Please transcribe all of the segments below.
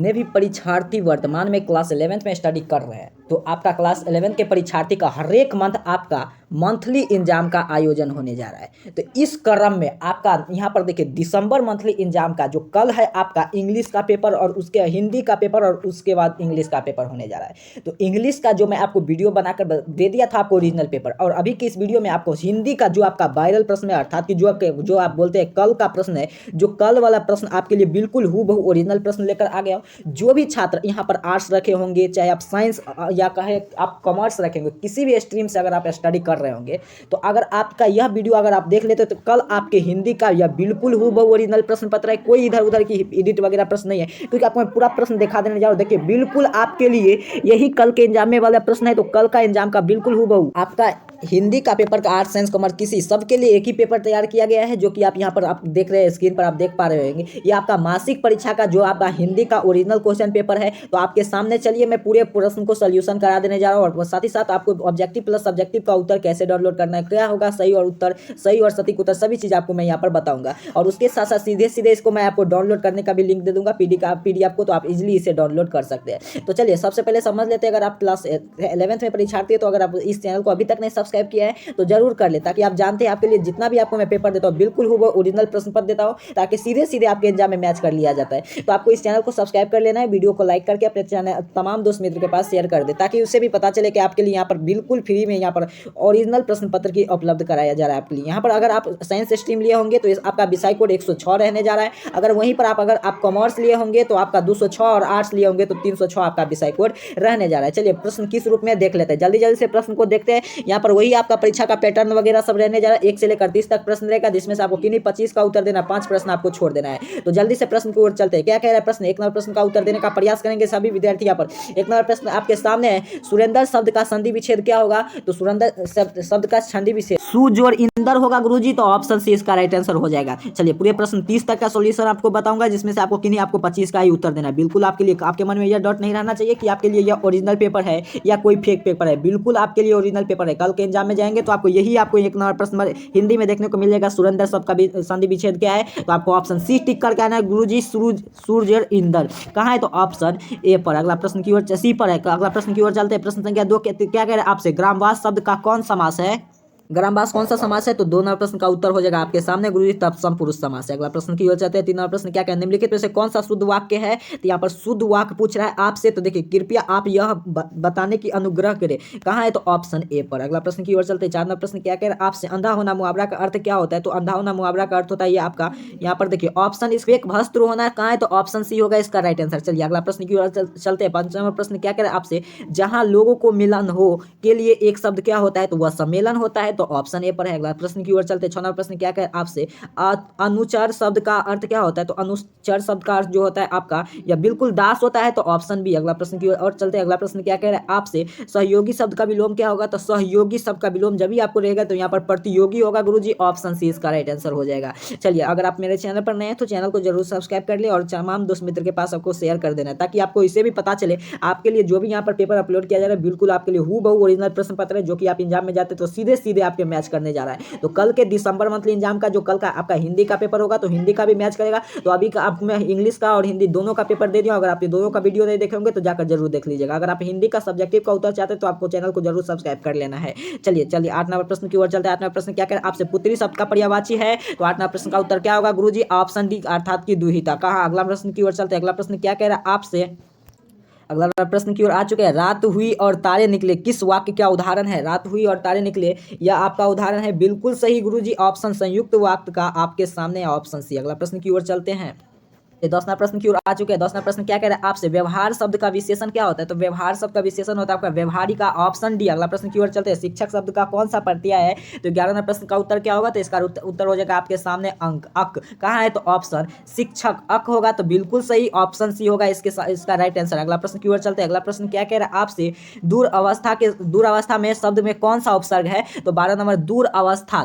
जितने भी परीक्षार्थी वर्तमान में क्लास 11th में स्टडी कर रहे हैं, तो आपका क्लास 11 के परीक्षार्थी का हर एक मंथ आपका मंथली एग्जाम का आयोजन होने जा रहा है। तो इस क्रम में आपका यहाँ पर देखिए दिसंबर मंथली एग्जाम का जो कल है आपका इंग्लिश का पेपर और उसके हिंदी का पेपर और उसके बाद इंग्लिश का पेपर होने जा रहा है। तो इंग्लिश का जो मैं आपको वीडियो बनाकर दे दिया था आपको ओरिजिनल पेपर, और अभी के इस वीडियो में आपको हिंदी का जो आपका वायरल प्रश्न है, अर्थात कि जो आप बोलते हैं कल का प्रश्न है, जो कल वाला प्रश्न आपके लिए बिल्कुल हूबहू ओरिजिनल प्रश्न लेकर आ गया। जो भी छात्र यहाँ पर आर्ट्स रखे होंगे, चाहे आप साइंस या कहे आप कॉमर्स रखेंगे, किसी भी स्ट्रीम से अगर आप स्टडी कर रहे होंगे, तो अगर आपका यह वीडियो अगर आप देख लेते तो कल आपके हिंदी का यह बिल्कुल हूबहू ओरिजिनल प्रश्न पत्र है, कोई इधर उधर की एडिट वगैरह प्रश्न नहीं है, क्योंकि आपको मैं पूरा प्रश्न दिखा देने जा रहा हूं। देखिए बिल्कुल आपके लिए यही कल के एग्जाम में वाला प्रश्न है, तो कल का एग्जाम का बिल्कुल हूबहू आपका हिंदी का पेपर का आर्ट्स साइंस कॉमर्स किसी सबके लिए एक ही पेपर तैयार किया गया है, जो कि आप यहाँ पर आप देख रहे हैं, स्क्रीन पर आप देख पा रहे होंगे। ये आपका मासिक परीक्षा का जो आपका हिंदी का ओरिजिनल क्वेश्चन पेपर है। तो आपके सामने चलिए मैं पूरे प्रश्न को सोल्यूशन करा देने जा रहा हूँ, और साथ ही साथ आपको ऑब्जेक्टिव प्लस सब्जेक्टिव का उत्तर कैसे डाउनलोड करना है, क्या होगा सही और उत्तर, सही और सटीक उत्तर, सभी चीज़ आपको मैं यहाँ पर बताऊंगा। और उसके साथ साथ सीधे सीधे इसको मैं आपको डाउनलोड करने का भी लिंक दे दूंगा पीडीएफ को, तो आप इजिली इसे डाउनलोड कर सकते हैं। तो चलिए सबसे पहले समझ लेते हैं, अगर आप क्लास 11th में परीक्षार्थी है, तो अगर आप इस चैनल को अभी तक नहीं सब्सक्राइब किया है तो जरूर कर ले, ताकि आप जानते हैं आपके लिए जितना भी आपको मैं पेपर देता हूँ बिल्कुल हूबहू ओरिजिनल प्रश्न पत्र देता हूँ, ताकि सीधे सीधे आपके एग्जाम में मैच कर लिया जाता है। तो आपको इस चैनल को सब्सक्राइब कर लेना है, वीडियो को लाइक करके अपने चैनल तमाम दोस्त मित्र के पास शेयर कर दे, ताकि उससे भी पता चले कि आपके लिए यहाँ पर बिल्कुल फ्री में यहाँ पर ओरिजिनल प्रश्न पत्र की उपलब्ध कराया जा रहा है आपके लिए। यहाँ पर अगर आप साइंस स्ट्रीम लिए होंगे तो आपका विषय कोड 106 रहने जा रहा है। अगर वहीं पर अगर आप कॉमर्स लिए होंगे तो आपका 206, और आर्ट्स लिए होंगे तो 306 आपका विषय कोड रहने जा रहा है। चलिए प्रश्न किस रूप में देख लेते हैं, जल्दी जल्दी से प्रश्न को देखते हैं। यहाँ पर वही आपका परीक्षा का पैटर्न वगैरह सब रहने जा रहा है। 1 से लेकर 30 तक प्रश्न रहेगा, जिसमें से आपको किन्हीं 25 का उत्तर देना, 5 प्रश्न आपको छोड़ देना है। तो जल्दी से प्रश्न की ओर चलते हैं। क्या कह रहा है प्रश्न? 1 नंबर प्रश्न का उत्तर देने का प्रयास करेंगे सभी विद्यार्थी। यहाँ पर 1 नंबर प्रश्न आपके सामने है, सुरेंद्र शब्द का संधि विच्छेद क्या होगा? तो सुरेंद्र शब्द का संधि विच्छेद सुजोर इंदर होगा गुरुजी, तो ऑप्शन सी इसका राइट आंसर हो जाएगा। चलिए पूरे प्रश्न 30 तक का सॉल्यूशन आपको बताऊंगा, जिसमें से आपको किन्हीं आपको 25 का ही उत्तर देना है। बिल्कुल आपके लिए, आपके मन में यह डाउट नहीं रहना चाहिए कि आपके लिए यह ओरिजिनल पेपर है या कोई फेक पेपर है। बिल्कुल आपके लिए ओरिजिनल पेपर है। कल के एग्जाम में जाएंगे तो आपको 1 नंबर प्रश्न हिंदी में देखने को मिल जाएगा, सुरेंद्र शब्द का संधि विच्छेद क्या है? तो आपको ऑप्शन सी टिक करके आना है गुरुजी, सूर्य इंदर। कहाँ है? तो ऑप्शन ए पर। अगला प्रश्न की ओर सी पर है। अगला प्रश्न की ओर चलते हैं। प्रश्न संख्या 2 क्या कह रहे हैं आपसे? ग्रामवास शब्द का कौन समास है? ग्रामवास कौन सा समास है? तो 2 नंबर प्रश्न का उत्तर हो जाएगा आपके सामने गुरुजी, तत्सम पुरुष समास है। अगला प्रश्न की ओर चलते हैं। 3 नंबर प्रश्न क्या कहते हैं? निम्नलिखित में से कौन सा शुद्ध वाक्य है? तो यहाँ पर शुद्ध वाक्य पूछ रहा है आपसे, तो देखिए कृपया आप यह बताने की अनुग्रह करें। कहाँ है? तो ऑप्शन ए पर। अगला प्रश्न की ओर चलते हैं। 4 नंबर प्रश्न क्या कह रहे हैं आपसे? अंधा होना मुहावरा का अर्थ क्या होता है? तो अंधा होना मुहावरा का अर्थ होता है ये आपका, यहाँ पर देखिए ऑप्शन इस एक भस्त्र होना है। कहाँ है? तो ऑप्शन सी होगा इसका राइट आंसर। चलिए अगला प्रश्न की ओर चलते हैं। 5 नंबर प्रश्न क्या कह रहे हैं आपसे? जहाँ लोगों को मिलन हो के लिए एक शब्द क्या होता है? तो वह सम्मेलन होता है, तो ऑप्शन ए पर है। अगला प्रश्न की ओर चलते हैं। 6 नंबर प्रश्न क्या कह आपसे? अनुचर शब्द का अर्थ क्या होता है? तो अनुचर शब्द का अर्थ जो होता है आपका यह बिल्कुल दास होता है, तो ऑप्शन बी। अगला प्रश्न की ओर चलते हैं। अगला प्रश्न क्या कह रहे हैं आपसे? सहयोगी शब्द का विलोम क्या होगा? तो सहयोगी शब्द का विलोम जब भी आपको रहेगा तो यहाँ पर प्रतियोगी होगा गुरुजी, ऑप्शन सी इसका राइट आंसर हो जाएगा। चलिए अगर आप मेरे चैनल पर नए हैं तो चैनल को जरूर सब्सक्राइब कर ले, और तमाम दोस्त मित्र के पास आपको शेयर कर देना है, ताकि आपको इसे भी पता चले आपके लिए जो भी यहाँ पर पेपर अपलोड किया जा रहा है बिल्कुल आपके लिए हूबहू ओरिजिनल प्रश्न पत्र है, जो कि आप एग्जाम में जाते तो सीधे सीधे आपके मैच करने जा रहा है। तो कल के दिसंबर मंथली एग्जाम का जो कल का आपका हिंदी का पेपर होगा तो हिंदी का भी मैच करेगा। तो अभी का आप मैं इंग्लिश का और हिंदी दोनों का पेपर दे दिया। अगर आप ये दोनों का वीडियो नहीं देखे होंगे तो जाकर जरूर देख लीजिएगा। अगर आप हिंदी का सब्जेक्टिव का उत्तर चाहते हैं तो आपको चैनल को जरूर सब्सक्राइब कर लेना है। चलिए 8 नंबर प्रश्न की ओर चलते हैं। 8 नंबर प्रश्न क्या करें आपसे? पुत्री शब्द का पर्यायवाची है, तो 8 नंबर प्रश्न का उत्तर क्या होगा गुरुजी? ऑप्शन डी अर्थात की दुहिता। कहा? अगला प्रश्न की ओर चलते हैं। अगला प्रश्न क्या कह रहा है आपसे? अगला प्रश्न की ओर आ चुके हैं। रात हुई और तारे निकले, किस वाक्य क्या उदाहरण है? रात हुई और तारे निकले यह आपका उदाहरण है। बिल्कुल सही गुरुजी, ऑप्शन संयुक्त वाक्य का आपके सामने, ऑप्शन सी। अगला प्रश्न की ओर चलते हैं। 10वां प्रश्न की ओर आ चुके हैं। 10वां प्रश्न क्या कह रहा है आपसे? व्यवहार शब्द का विशेषण क्या होता है? तो व्यवहार शब्द का विशेषण होता है आपका व्यवहारिका, ऑप्शन डी। अगला प्रश्न की ओर चलते हैं। शिक्षक शब्द का कौन सा प्रत्यय है? तो 11वें प्रश्न का उत्तर क्या होगा? तो इसका उत्तर हो जाएगा आपके सामने अंक, अक। कहाँ है? तो ऑप्शन शिक्षक, अक होगा, तो बिल्कुल सही ऑप्शन सी होगा इसका राइट आंसर। अगला प्रश्न की ओर चलते हैं। अगला प्रश्न क्या कह रहा है आपसे? दूर अवस्था में शब्द में कौन सा उपसर्ग है? तो 12 नंबर दूर अवस्था,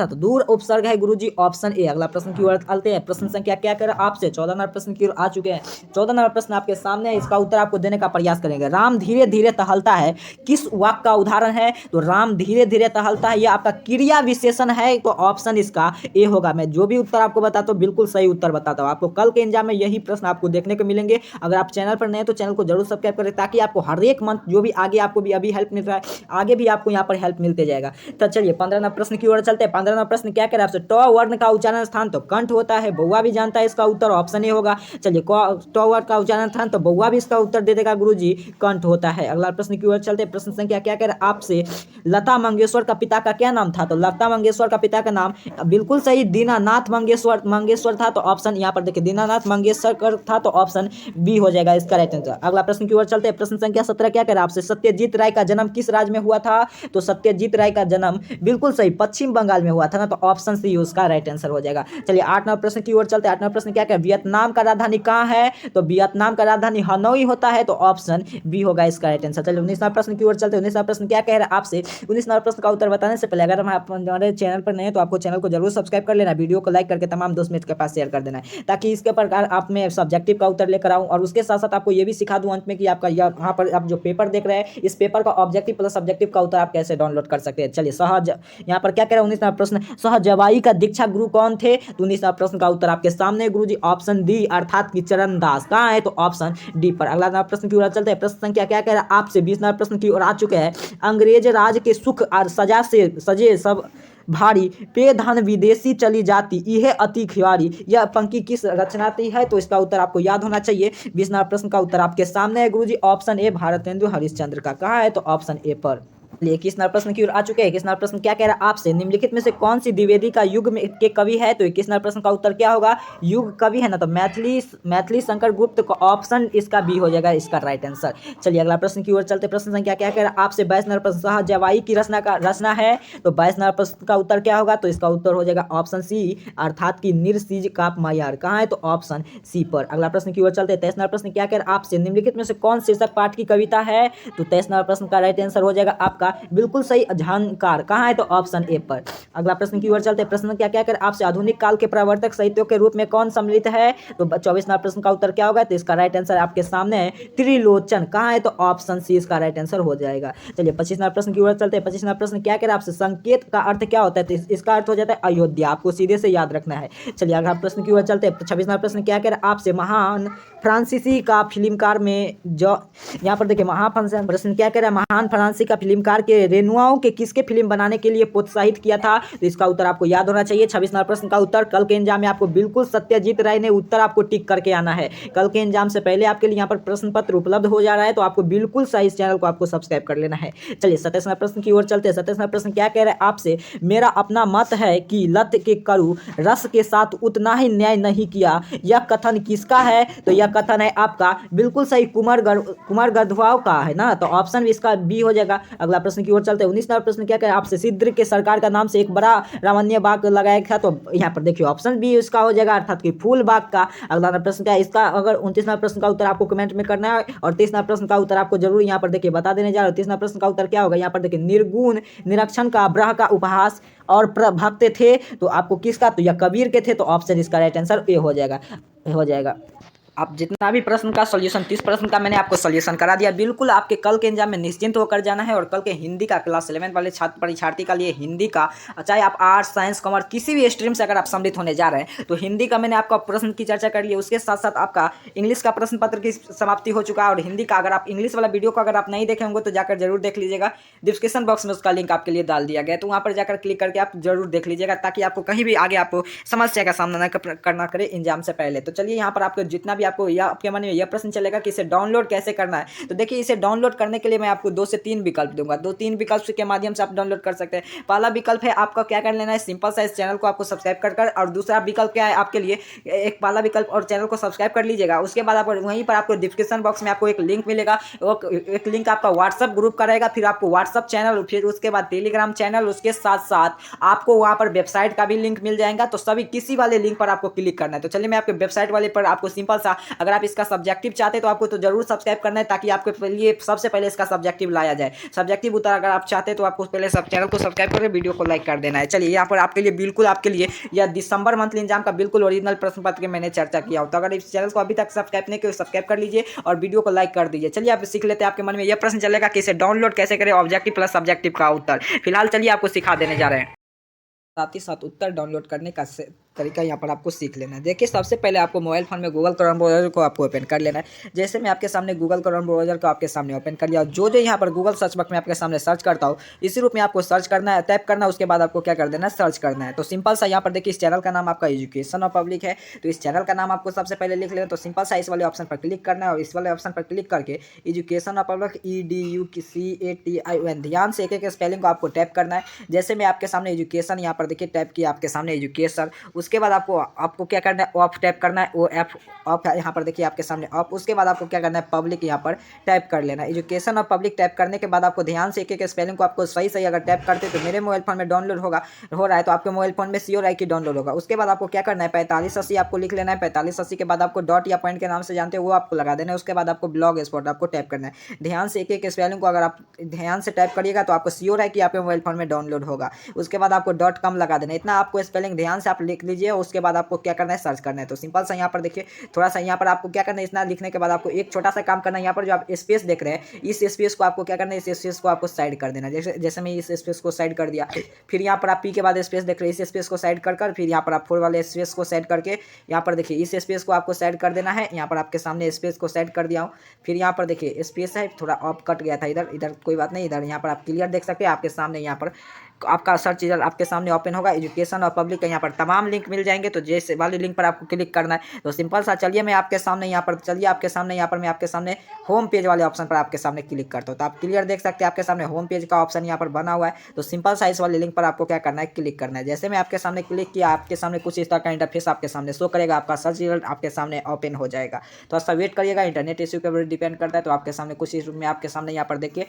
तो दूर उपसर्ग है गुरुजी, ऑप्शन ए। अगला प्रश्न की ओर चलते हैं। प्रश्न संख्या क्या कह रहा है आपसे? 14 नंबर प्रश्न की ओर आ चुके हैं। 14 नंबर प्रश्न आपके सामने है, इसका उत्तर आपको देने का प्रयास करेंगे। राम धीरे धीरे टहलता है किस वाक्य का उदाहरण है? तो राम धीरे धीरे टहलता है, यह आपका क्रिया विशेषण है, तो ऑप्शन इसका ए होगा। मैं जो भी उत्तर आपको बताता हूँ बिल्कुल सही उत्तर बताता हूँ। आपको कल के एग्जाम में यही प्रश्न आपको देखने को मिलेंगे। अगर आप चैनल पर नए हैं तो चैनल को जरूर सब्सक्राइब करें, ताकि आपको हर एक मंथ जो भी आगे आपको भी अभी हेल्प मिल रहा है, आगे भी आपको यहाँ पर हेल्प मिलते जाएगा। तो चलिए 15 नंबर प्रश्न की ओर चलते हैं। 15 नंबर प्रश्न क्या कह रहा है आपसे? ट वर्ण का उच्चारण स्थान तो कंठ होता है, बउआ भी जानता है, इसका उत्तर ऑप्शन ए होगा। चलिए ट वर्ण का उच्चारण स्थान तो बउआ भी इसका उत्तर दे देगा गुरुजी, कंठ होता है। अगला प्रश्न की ओर चलते हैं। प्रश्न संख्या क्या कह रहा है आपसे? लता मंगेशकर का पिता का क्या नाम था? तो लता मंगेशकर का पिता का नाम बिल्कुल सही दीनानाथ मंगेशकर था, तो ऑप्शन यहाँ पर देखिए दीनानाथ मंगेशकर था, तो ऑप्शन बी हो जाएगा इसका राइट आंसर। अगला प्रश्न की ओर चलते हैं। प्रश्न संख्या 17 क्या कह रहा है आपसे? सत्यजीत राय का जन्म किस राज्य में हुआ था? तो सत्यजीत राय का जन्म बिल्कुल सही पश्चिम बंगाल में हुआ था ना, तो ऑप्शन सी उसका राइट आंसर हो जाएगा। चलिए 8 नंबर प्रश्न की ओर चलते हैं। 8 नंबर प्रश्न क्या कह रहा है? वियतनाम का राजधानी कहाँ है? तो वियतनाम का राजधानी हनोई होता है, तो ऑप्शन बी होगा इसका राइट आंसर। चलिए 19 नंबर प्रश्न की ओर चलते हैं। 19 नंबर प्रश्न क्या कह रहा है आपसे? 19 नंबर प्रश्न का उत्तर बताने से पहले अगर आप हमारे चैनल पर नए हैं तो आपको चैनल को जरूर सब्सक्राइब कर लेना, वीडियो को लाइक करके तमाम दोस्त मित्र के पास शेयर कर देना है, ताकि इसके प्रकार आप में सब्जेक्टिव का उत्तर लेकर आऊं, और उसके साथ साथ आपको ये भी सिखा दूं अंत में कि आपका यहाँ पर आप जो पेपर देख रहे हैं, इस पेपर का ऑब्जेक्टिव प्लस सब्जेक्टिव का उत्तर आप कैसे डाउनलोड कर सकते हैं। चलिए सहज यहाँ पर क्या कह रहा है 19 नंबर प्रश्न? सहजवाई का दीक्षा गुरु कौन थे? तो 19 नंबर प्रश्न का उत्तर आपके सामने गुरुजी, ऑप्शन डी अर्थात कि चरण दास। कहाँ है? तो ऑप्शन डी पर। अगला नंबर प्रश्न की ओर चलते हैं। प्रश्न संख्या क्या कह रहा है आपसे? 20 नंबर प्रश्न की ओर आ चुके हैं। अंग्रेज राज के सुख और सजा से सजे सब भारी पे धन विदेशी चली जाती यह अति खिवारी, यह पंक्ति किस रचनाती है? तो इसका उत्तर आपको याद होना चाहिए। 20 नंबर प्रश्न का उत्तर आपके सामने है गुरुजी, ऑप्शन ए भारतेंदु हरिश्चंद्र का। कहाँ है? तो ऑप्शन ए पर। 21 नंबर प्रश्न की ओर आ चुके हैं। 21 नंबर प्रश्न क्या कह रहा है आपसे? निम्नलिखित में से कौन सी द्विवेदी का युग में के कवि है? तो 21 नंबर प्रश्न का उत्तर क्या होगा? युग कवि है ना, तो मैथिली शंकर गुप्त का ऑप्शन इसका बी हो जाएगा इसका राइट आंसर। चलिए अगला प्रश्न की ओर चलते। प्रश्न संख्या क्या कह रहा है आपसे? 22 नंबर प्रश्न सहजवाई की रचना है, तो 22 नंबर प्रश्न का उत्तर क्या होगा? तो इसका उत्तर हो जाएगा ऑप्शन सी अर्थात की निर्सिज काप मायार। कहाँ है? तो ऑप्शन सी पर। अगला प्रश्न की ओर चलते। 23 नंबर प्रश्न क्या कह रहा है आपसे? निम्नलिखित में से कौन शीर्षक पाठ की कविता है? तो 23 नंबर प्रश्न का राइट आंसर हो जाएगा आपका बिल्कुल सही झंकार। कहाँ है? तो ऑप्शन ए पर। अगला प्रश्न की ओर चलते हैं। प्रश्न क्या क्या कर आपसे? आधुनिक काल के प्रवर्तक साहित्यों के रूप में कौन सम्मिलित है? तो 24 नंबर प्रश्न का उत्तर क्या होगा? तो इसका राइट आंसर आपके सामने है त्रिलोचन। कहाँ है? तो ऑप्शन सी इसका राइट आंसर हो जाएगा। चलिए 25 नंबर प्रश्न की ओर चलते हैं। 25 नंबर प्रश्न क्या कह रहा है आपसे? संकेत का अर्थ क्या होता है? तो इसका अर्थ हो जाता है अयोध्या, आपको सीधे से याद रखना है। चलिए अगला प्रश्न की ओर चलते हैं। 26 नंबर प्रश्न क्या कह रहा है आपसे? महान फ्रांसीसी का फिल्मकार में जो यहाँ पर देखिए प्रश्न क्या कह रहा है? महान फ्रांसीसी का फिल्मकार के रेनुआओं के किसके फिल्म बनाने के लिए प्रोत्साहित किया था? तो इसका उत्तर आपको याद होना चाहिए। 26 नंबर प्रश्न का उत्तर कल के एग्जाम में आपको बिल्कुल सत्यजीत राय ने उत्तर आपको टिक करके आना है। कल के एग्जाम से पहले आपके लिए यहाँ पर प्रश्न पत्र उपलब्ध हो जा रहा है, तो आपको बिल्कुल सही इस चैनल को आपको सब्सक्राइब कर लेना है। चलिए 27 नंबर प्रश्न की ओर चलते हैं। 27 नंबर प्रश्न क्या कह रहा है आपसे? मेरा अपना मत है कि लत के करू रस के साथ उतना ही न्याय नहीं किया, यह कथन किसका है? तो यह कथन है आपका बिल्कुल सही कुमार गढ़वाल का है ना, तो ऑप्शन भी इसका बी हो जाएगा। अगला प्रश्न की ओर चलते हैं। 19 नंबर प्रश्न क्या कह रहा है आपसे? सिद्ध के सरकार का नाम से एक बड़ा रावणीय बाग लगाया था, तो यहाँ पर देखिए ऑप्शन बी इसका हो जाएगा अर्थात कि फूल बाग का। अगला प्रश्न क्या है इसका? अगर 29 नंबर प्रश्न का उत्तर आपको कमेंट में करना है, और 30 नंबर प्रश्न का उत्तर आपको जरूर यहाँ पर देखिए बता देने जा रहा है। 30 नंबर प्रश्न का उत्तर क्या होगा? यहाँ पर देखिए निर्गुण निरीक्षण का ब्रह का उपहास और प्रभक्त थे, तो आपको किसका? तो यह कबीर के थे, तो ऑप्शन इसका राइट आंसर ए हो जाएगा। आप जितना भी प्रश्न का सॉल्यूशन 30 प्रश्न का मैंने आपको सॉल्यूशन करा दिया, बिल्कुल आपके कल के एग्जाम में निश्चिंत होकर जाना है। और कल के हिंदी का क्लास 11 वाले छात्र परीक्षार्थी का लिए हिंदी का, चाहे आप आर्ट्स साइंस कॉमर्स किसी भी स्ट्रीम से अगर आप सम्मिलित होने जा रहे हैं, तो हिंदी का मैंने आपका प्रश्न की चर्चा कर ली है। उसके साथ साथ आपका इंग्लिश का प्रश्न पत्र की समाप्ति हो चुका है, और हिंदी का अगर आप इंग्लिश वाला वीडियो को अगर आप नहीं देखे होंगे तो जाकर जरूर देख लीजिएगा। डिस्क्रिप्शन बॉक्स में उसका लिंक आपके लिए डाल दिया गया है, तो वहाँ पर जाकर क्लिक करके आप जरूर देख लीजिएगा, ताकि आपको कहीं भी आगे आपको समस्या का सामना न करना करे एग्जाम से पहले। तो चलिए यहाँ पर आपको जितना भी आपको या आपके मन में यह प्रश्न चलेगा कि इसे डाउनलोड कैसे करना है, तो देखिए इसे डाउनलोड करने के लिए मैं आपको 2 से 3 विकल्प दूंगा। 2-3 विकल्प के माध्यम से आप डाउनलोड कर सकते हैं। पहला विकल्प है आपका क्या कर लेना है, सिंपल सा इस चैनल को आपको सब्सक्राइब कर और दूसरा विकल्प क्या है आपके लिए, एक पहला विकल्प और चैनल को सब्सक्राइब कर लीजिएगा। उसके बाद आपको वहीं पर आपको डिस्क्रिप्शन बॉक्स में आपको एक लिंक मिलेगा, एक लिंक आपका व्हाट्सअप ग्रुप का रहेगा, फिर आपको व्हाट्सअप चैनल, फिर उसके बाद टेलीग्राम चैनल, उसके साथ साथ आपको वहाँ पर वेबसाइट का भी लिंक मिल जाएगा। तो सभी किसी वाले लिंक पर आपको क्लिक करना है। तो चलिए मैं आपके वेबसाइट वाले पर आपको सिंपल सा सा। अगर आप इसका सब्जेक्टिव चाहते हैं तो आपको तो जरूर सब्सक्राइब करना है, ताकि आपके लिए सबसे पहले इसका सब्जेक्टिव लाया जाए। सब्जेक्टिव उत्तर अगर आप चाहते हैं तो आपको पहले सब चैनल को सब्सक्राइब करके वीडियो को लाइक कर देना है। चलिए यहाँ पर आपके लिए बिल्कुल आपके लिए यह दिसंबर मंथली एग्जाम का बिल्कुल ओरिजिनल प्रश्न पत्र के मैंने चर्चा किया हो। तो अगर इस चैनल को अभी तक सब्सक्राइब नहीं किया सब्सक्राइब कर लीजिए और वीडियो को लाइक कर दीजिए। चलिए आप सीख लेते हैं। आपके मन में यह प्रश्न चलेगा कि इसे डाउनलोड कैसे करें, ऑब्जेक्टिव प्लस सब्जेक्टिव का उत्तर। फिलहाल चलिए आपको सिखा देने जा रहे हैं। साथ ही साथ उत्तर डाउनलोड करने का तरीका यहाँ पर आपको सीख लेना है। देखिए सबसे पहले आपको मोबाइल फोन में गूगल क्रोम ब्राउज़र को आपको ओपन कर लेना है। जैसे मैं आपके सामने गूगल क्रोम ब्राउज़र को आपके सामने ओपन कर लिया, जो यहाँ पर गूगल सर्च बॉक्स में आपके सामने सर्च करता हूँ इसी रूप में आपको सर्च करना है, टाइप करना है। उसके बाद आपको क्या कर देना है, सर्च करना है। तो सिंपल सा यहाँ पर देखिए इस चैनल का नाम आपका एजुकेशन ऑफ पब्लिक है, तो इस चैनल का नाम आपको सबसे पहले लिख लेना। तो सिंपल सा इस वाले ऑप्शन पर क्लिक करना है और इस वाले ऑप्शन पर क्लिक करके एजुकेशन ऑफ पब्लिक EDUCATION ध्यान से एक एक स्पेलिंग को आपको टाइप करना है। जैसे मैं आपके सामने एजुकेशन यहाँ पर देखिए टाइप किया आपके सामने एजुकेशन, उसके बाद आपको क्या करना है, ऑफ टाइप करना है। ऑफ यहाँ पर देखिए आपके सामने ऑफ। उसके बाद आपको क्या करना है, पब्लिक यहाँ पर टाइप कर लेना है। एजुकेशन ऑफ पब्लिक टाइप करने के बाद आपको ध्यान से एक एक स्पेलिंग को आपको सही अगर टाइप करते तो मेरे मोबाइल फोन में डाउनलोड हो रहा है तो आपके मोबाइल फोन में श्योर है कि डाउनलोड होगा। उसके बाद आपको क्या करना है, 4580 आपको लिख लेना है। 4580 के बाद आपको डॉट या पॉइंट के नाम से जानते हो वो आपको लगा देना है। उसके बाद आपको ब्लॉग स्पॉट आपको टाइप करना है। ध्यान से एक एक स्पेलिंग को अगर आप ध्यान से टाइप करिएगा तो आपको श्योर है कि आपके मोबाइल फोन में डाउनलोड होगा। उसके बाद आपको .com लगा देना है। इतना आपको स्पेलिंग ध्यान से आप लिख लीजिए। उसके बाद आपको क्या करना है, सर्च करना है। तो सिंपल सा यहाँ पर देखिए थोड़ा सा यहाँ पर आपको क्या करना है, इतना लिखने के बाद आपको एक छोटा सा काम करना है। यहाँ पर जो आप स्पेस देख रहे हैं इस स्पेस को आपको क्या करना है, इस स्पेस को आपको साइड कर देना है। जैसे मैं इस स्पेस को साइड कर दिया, फिर यहाँ पर आप पी के बाद स्पेस देख रहे हैं, इस स्पेस को साइड कर फिर यहाँ पर आप 4 वाले स्पेस को साइड करके यहाँ पर देखिए इस स्पेस को आपको साइड कर देना है। यहाँ पर आपके सामने स्पेस को साइड कर दिया हूँ। फिर यहाँ पर देखिए स्पेस है, थोड़ा ऑफ कट गया था इधर कोई बात नहीं। इधर यहाँ पर आप क्लियर देख सकते हैं आपके सामने। यहाँ पर आपका सर्च रिजल्ट आपके सामने ओपन होगा, एजुकेशन और पब्लिक का यहाँ पर तमाम लिंक मिल जाएंगे। तो जैसे वाले लिंक पर आपको क्लिक करना है। तो सिंपल सा चलिए मैं आपके सामने यहाँ पर होम पेज वाले ऑप्शन पर आपके सामने क्लिक करता हूँ। तो आप क्लियर देख सकते हैं आपके सामने होम पेज का ऑप्शन यहाँ पर बना हुआ है। तो सिंपल सा इस वाले लिंक पर आपको क्या करना है, क्लिक करना है। जैसे मैं आपके सामने क्लिक किया आपके सामने कुछ इस तरह का इंटरफेस आपके सामने शो करेगा, आपका सर्च रिजल्ट आपके सामने ओपन हो जाएगा। तो ऐसा वेट करिएगा, इंटरनेट इश्यू के ऊपर डिपेंड करता है। तो आपके सामने कुछ इस रूप में आपके सामने यहाँ पर देखिए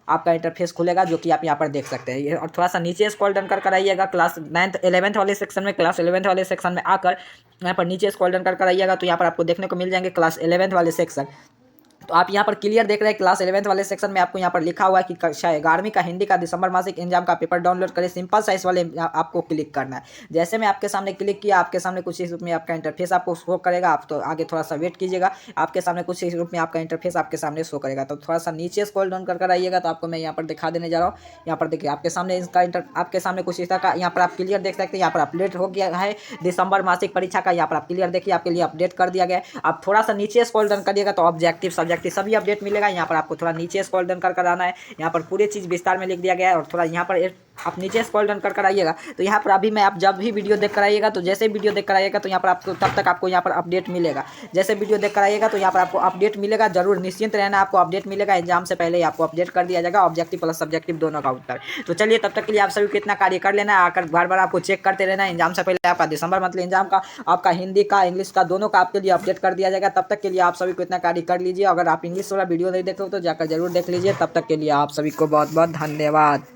आपका इंटरफेस खुलेगा, जो कि आप यहाँ पर देख सकते हैं। ये और थोड़ा सा नीचे स्क्रॉल डाउन कर आइएगा। क्लास 9th 11th वाले सेक्शन में आकर यहाँ पर नीचे स्क्रॉल डाउन कर आइएगा। तो यहाँ पर आपको देखने को मिल जाएंगे क्लास 11th वाले सेक्शन। तो आप यहाँ पर क्लियर देख रहे हैं क्लास 11th वाले सेक्शन में आपको यहाँ पर लिखा हुआ है कि कक्षा 11वीं का हिंदी का दिसंबर मासिक एग्जाम का पेपर डाउनलोड करें। सिंपल सा इस वाले आपको क्लिक करना है। जैसे मैं आपके सामने क्लिक किया आपके सामने कुछ इस रूप में आपका इंटरफेस आपको शो करेगा। आप तो आगे थोड़ा सा वेट कीजिएगा, आपके सामने कुछ इस रूप में आपका इंटरफेस आपके सामने शो करेगा। तो थोड़ा सा नीचे स्क्रॉल डाउन कर आइएगा। तो आपको मैं यहाँ पर दिखा देने जा रहा हूँ। यहाँ पर देखिए आपके सामने आपके सामने कुछ इस तरह का यहाँ पर आप क्लियर देख सकते हैं। यहाँ पर अपडेट हो गया है दिसंबर मासिक परीक्षा का। यहाँ पर आप क्लियर देखिए आपके लिए अपडेट कर दिया गया है। आप थोड़ा सा नीचे स्क्रॉल डाउन करिएगा तो ऑब्जेक्टिव सब्जेक्टिव सभी अपडेट मिलेगा। यहाँ पर आपको थोड़ा नीचे स्क्रॉल डाउन कर आना है। यहाँ पर पूरी चीज़ विस्तार में लिख दिया गया है। और थोड़ा यहाँ पर आप नीचे स्क्रॉल डाउन कर आइएगा। तो यहाँ पर अभी मैं आप जब भी वीडियो देख कर आइएगा तो जैसे वीडियो देख कर आइएगा तो यहाँ पर आपको तब तक आपको यहाँ पर अपडेट मिलेगा। जैसे वीडियो देख कर आइएगा तो यहाँ पर आपको अपडेट मिलेगा। जरूर निश्चिंत रहना, आपको अपडेट मिलेगा। एग्जाम से पहले ही आपको अपडेट कर दिया जाएगा ऑब्जेक्टिव प्लस सब्जेक्टिव दोनों का उत्तर। तो चलिए तब तक के लिए आप सभी को इतना कार्य कर लेना है। आकर बार बार आपको चेक करते रहना है। एग्जाम से पहले आपका दिसंबर मंथली एग्जाम का आपका हिंदी का इंग्लिश का दोनों का आपके लिए अपडेट कर दिया जाएगा। तब तक के लिए आप सभी को इतना कार्य कर लीजिए। अगर आप इंग्लिश वाला वीडियो नहीं देखते हो तो जाकर जरूर देख लीजिए। तब तक के लिए आप सभी को बहुत बहुत धन्यवाद।